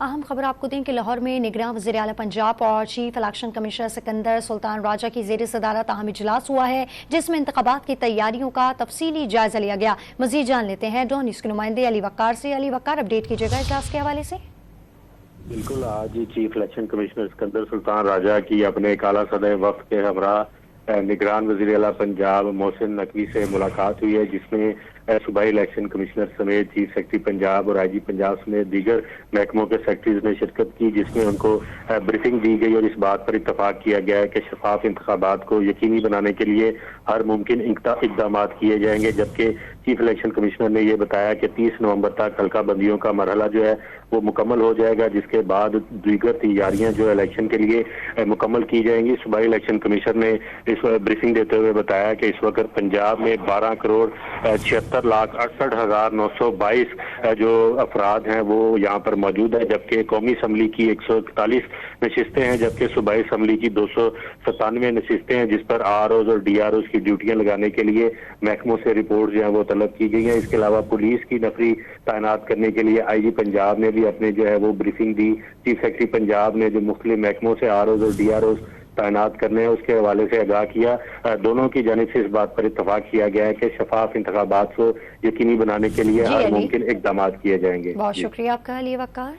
अहम खबर आपको दें कि लाहौर में निगरान वज़ीर आला पंजाब और chief election commissioner Sikandar Sultan Raja की ज़ेर सदारत अहम इजलास हुआ है, जिसमें इंतखाबात की तैयारियों का तफसीली जायजा लिया गया। मज़ीद जान लेते हैं डॉन न्यूज़ के नुमाइंदे अली वक्कार से। अली वक्कार, अपडेट कीजिएगा इजलास के हवाले से। बिल्कुल, आज chief election commissioner Sikandar Sultan Raja की अपने काला सदर वक्त के हमरा निगरान वज़ीर आला पंजाब मोहसिन नकवी से मुलाकात हुई है, जिसमें सूबाई इलेक्शन कमिश्नर समेत चीफ सेक्रेटरी पंजाब और आईजी पंजाब समेत दीगर महकमों के सेक्रेटरीज ने शिरकत की, जिसमें उनको ब्रीफिंग दी गई और इस बात पर इत्तफाक किया गया है कि शफाफ इंतखाबात को यकीनी बनाने के लिए हर मुमकिन इकदाम किए जाएंगे। जबकि चीफ इलेक्शन कमिश्नर ने यह बताया कि 30 नवंबर तक हल्का बंदियों का मरहला जो है वो मुकम्मल हो जाएगा, जिसके बाद दीगर तैयारियां जो इलेक्शन के लिए मुकम्मल की जाएंगी। सूबाई इलेक्शन कमिश्नर ने इस ब्रीफिंग देते हुए बताया कि इस वक्त पंजाब में 12,76,68,922 जो अफराद हैं वो यहाँ पर मौजूद है, जबकि कौमी असम्बली की 141 नशिस्तें हैं, जबकि सूबाई असम्बली की 297 नशिस्तें हैं, जिस पर आरओज और डीआरओज की ड्यूटियां लगाने के लिए महकमों से रिपोर्ट जो है वो तलब की गई है। इसके अलावा पुलिस की नफरी तैनात करने के लिए आईजी पंजाब ने भी अपने जो है वो ब्रीफिंग दी। चीफ सेक्रेटरी पंजाब ने जो मुख्तलिफ महकमों से आरओज और डीआरओज तैनात करने हैं उसके हवाले से आगाह किया। दोनों की जानिब से इस बात पर इत्तफाक किया गया है कि शफाफ इंतखाबात को यकीनी बनाने के लिए हर मुमकिन इकदाम किए जाएंगे। बहुत शुक्रिया आपका अली वक्कार।